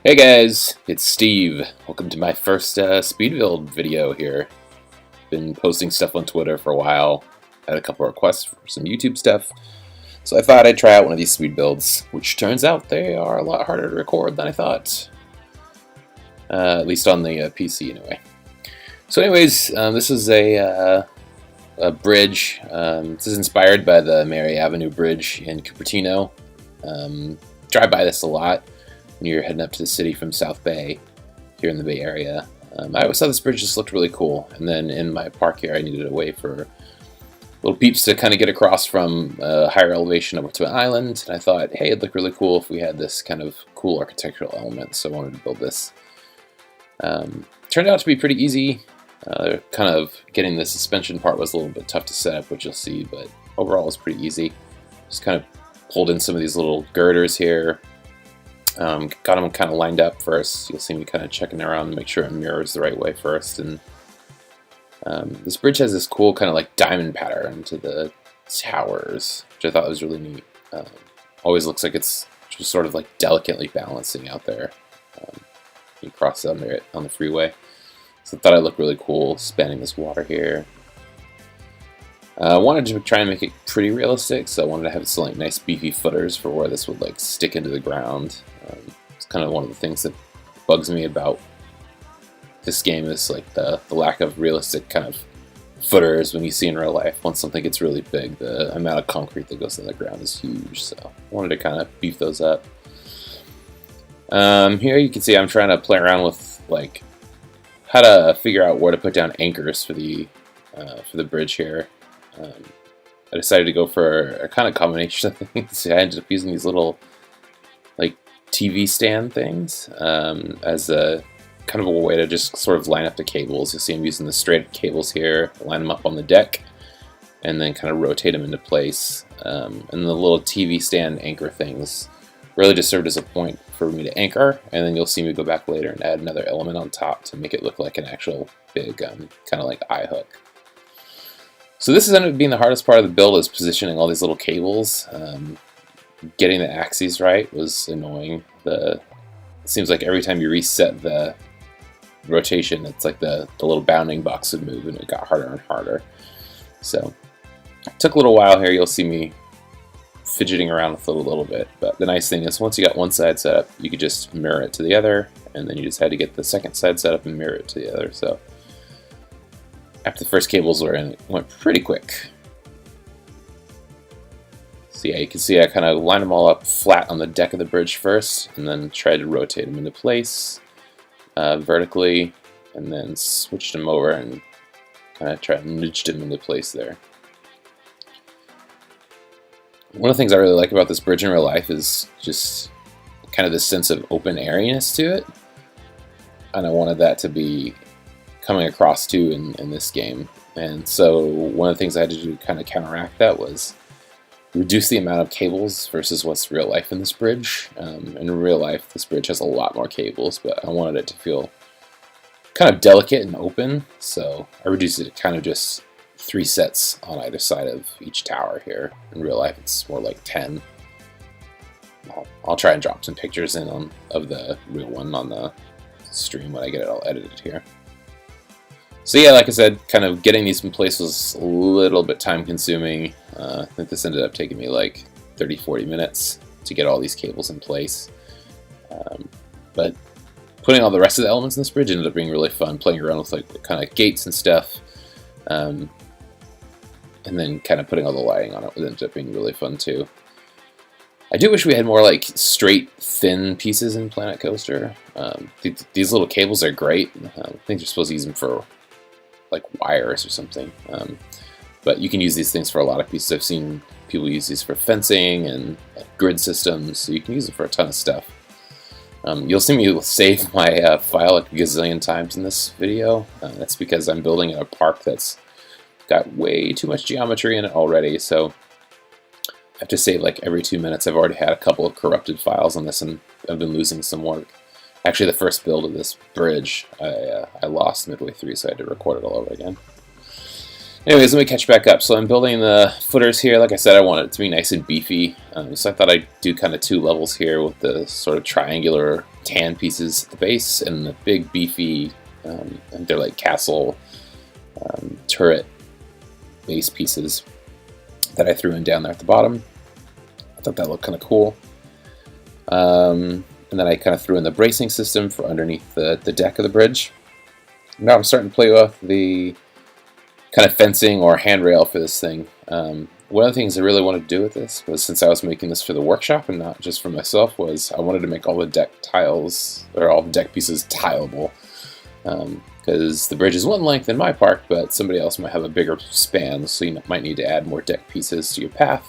Hey guys, it's Steve. Welcome to my first speed build video here. Been posting stuff on Twitter for a while. Had a couple requests for some YouTube stuff. So I thought I'd try out one of these speed builds, which turns out they are a lot harder to record than I thought. At least on the PC anyway. So anyways, this is a bridge. This is inspired by the Mary Avenue Bridge in Cupertino. Drive by this a lot when you're heading up to the city from South Bay, here in the Bay Area. I always thought this bridge just looked really cool, and then in my park here I needed a way for little peeps to kind of get across from a higher elevation over to an island, and I thought, hey, it'd look really cool if we had this kind of cool architectural element, so I wanted to build this. Turned out to be pretty easy. Kind of getting the suspension part was a little bit tough to set up, which you'll see, but overall it was pretty easy. Just kind of pulled in some of these little girders here. Got them kind of lined up first. You'll see me kind of checking around to make sure it mirrors the right way first. And this bridge has this cool kind of like diamond pattern to the towers, which I thought was really neat. Always looks like it's just sort of like delicately balancing out there. You cross on the freeway. So I thought it looked really cool spanning this water here. I wanted to try and make it pretty realistic, so I wanted to have some like nice beefy footers for where this would like stick into the ground. It's kind of one of the things that bugs me about this game is like the lack of realistic kind of footers when you see in real life. Once something gets really big, the amount of concrete that goes in the ground is huge, so I wanted to kind of beef those up. Here you can see I'm trying to play around with like how to figure out where to put down anchors for the bridge here. I decided to go for a kind of combination of things. I ended up using these little like TV stand things as a kind of a way to just sort of line up the cables. You'll see I'm using the straight cables here, line them up on the deck, and then kind of rotate them into place. And the little TV stand anchor things really just served as a point for me to anchor, and then you'll see me go back later and add another element on top to make it look like an actual big kind of like eye hook. So this has ended up being the hardest part of the build, is positioning all these little cables. Getting the axes right was annoying. It seems like every time you reset the rotation, it's like the little bounding box would move, and it got harder and harder. So it took a little while here. You'll see me fidgeting around with it a little bit. But the nice thing is once you got one side set up, you could just mirror it to the other, and then you just had to get the second side set up and mirror it to the other. So after the first cables were in, it went pretty quick. So yeah, you can see I kind of lined them all up flat on the deck of the bridge first, and then tried to rotate them into place vertically, and then switched them over and kind of tried to nudge them into place there. One of the things I really like about this bridge in real life is just kind of this sense of open airiness to it, and I wanted that to be coming across too in this game. And so one of the things I had to do to kind of counteract that was reduce the amount of cables versus what's real life in this bridge. In real life, this bridge has a lot more cables, but I wanted it to feel kind of delicate and open, so I reduced it to kind of just 3 sets on either side of each tower here. In real life, it's more like 10. I'll try and drop some pictures in of the real one on the stream when I get it all edited here. So yeah, like I said, kind of getting these in place was a little bit time consuming. I think this ended up taking me like 30-40 minutes to get all these cables in place. But putting all the rest of the elements in this bridge ended up being really fun, playing around with like kind of gates and stuff. And then kind of putting all the lighting on it ended up being really fun too. I do wish we had more like straight, thin pieces in Planet Coaster. These little cables are great. I think you're supposed to use them for like wires or something, but you can use these things for a lot of pieces. I've seen people use these for fencing and like, grid systems, so you can use them for a ton of stuff. You'll see me save my file like a gazillion times in this video. That's because I'm building a park that's got way too much geometry in it already, so I have to save like every 2 minutes. I've already had a couple of corrupted files on this, and I've been losing some work. Actually, the first build of this bridge, I lost midway through, so I had to record it all over again. Anyways, let me catch back up. So I'm building the footers here. Like I said, I want it to be nice and beefy. So I thought I'd do kind of 2 levels here with the sort of triangular tan pieces at the base and the big beefy, and they're like castle turret base pieces that I threw in down there at the bottom. I thought that looked kind of cool. And then I kind of threw in the bracing system for underneath the deck of the bridge. Now I'm starting to play with the kind of fencing or handrail for this thing. One of the things I really wanted to do with this was, since I was making this for the workshop and not just for myself, was I wanted to make all the deck tiles, or all the deck pieces, tileable. Because the bridge is one length in my park, but somebody else might have a bigger span, so you might need to add more deck pieces to your path.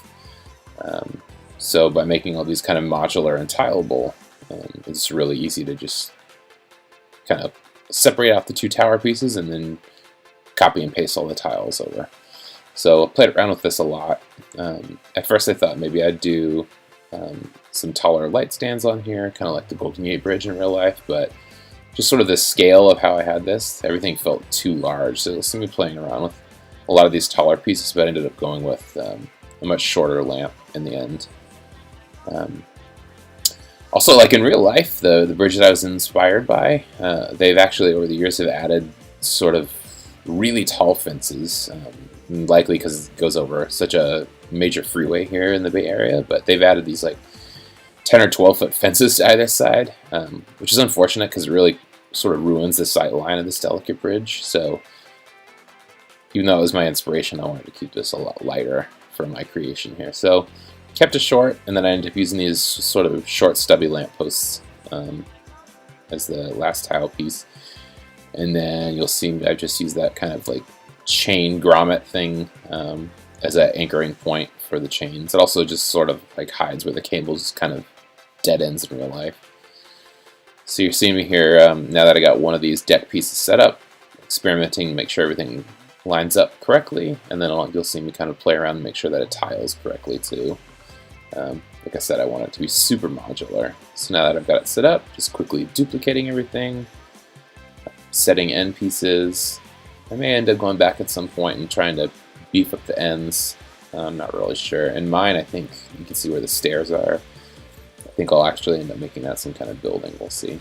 So by making all these kind of modular and tileable, it's really easy to just kind of separate out the 2 tower pieces and then copy and paste all the tiles over. So I played around with this a lot. At first I thought maybe I'd do some taller light stands on here, kind of like the Golden Gate Bridge in real life, but just sort of the scale of how I had this, everything felt too large. So you'll see me playing around with a lot of these taller pieces, but I ended up going with a much shorter lamp in the end. Also, like in real life, the bridge that I was inspired by, they've actually over the years have added sort of really tall fences, likely because it goes over such a major freeway here in the Bay Area, but they've added these like 10 or 12 foot fences to either side, which is unfortunate because it really sort of ruins the sight line of this delicate bridge. So even though it was my inspiration, I wanted to keep this a lot lighter for my creation here. So kept it short, and then I ended up using these sort of short stubby lampposts as the last tile piece. And then you'll see I've just used that kind of like chain grommet thing as an anchoring point for the chains. It also just sort of like hides where the cables kind of dead ends in real life. So you're seeing me here now that I got one of these deck pieces set up, experimenting to make sure everything lines up correctly, and then you'll see me kind of play around and make sure that it tiles correctly too. Like I said, I want it to be super modular. So now that I've got it set up, just quickly duplicating everything, setting end pieces. I may end up going back at some point and trying to beef up the ends. I'm not really sure. In mine, I think you can see where the stairs are. I think I'll actually end up making that some kind of building. We'll see.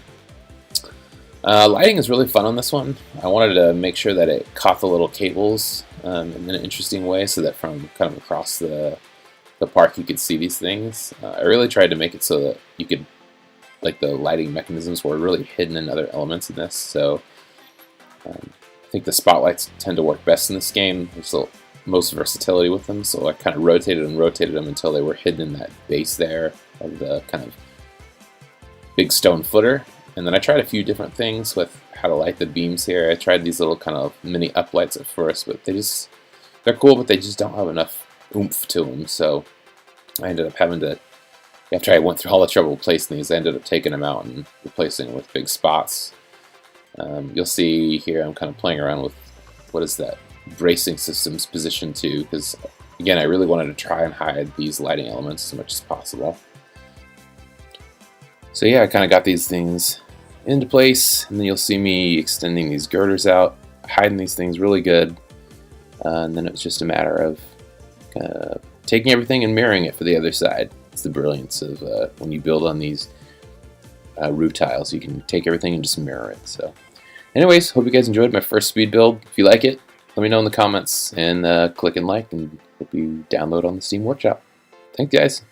Lighting is really fun on this one. I wanted to make sure that it caught the little cables in an interesting way, so that from kind of across the park you could see these things. I really tried to make it so that you could, like, the lighting mechanisms were really hidden in other elements in this. So I think the spotlights tend to work best in this game. There's the most versatility with them, so I kind of rotated and rotated them until they were hidden in that base there of the kind of big stone footer. And then I tried a few different things with how to light the beams here. I tried these little kind of mini uplights at first, but they're cool, but they just don't have enough oomph to them. So I ended up having to, after I went through all the trouble placing these, I ended up taking them out and replacing them with big spots. You'll see here I'm kind of playing around with what is that bracing system's position too, because again I really wanted to try and hide these lighting elements as much as possible. So yeah, I kind of got these things into place, and then you'll see me extending these girders out, hiding these things really good, and then it was just a matter of taking everything and mirroring it for the other side. It's the brilliance of when you build on these roof tiles, you can take everything and just mirror it. So anyways, hope you guys enjoyed my first speed build. If you like it, let me know in the comments, and click and like, and hope you download on the Steam Workshop. Thanks guys.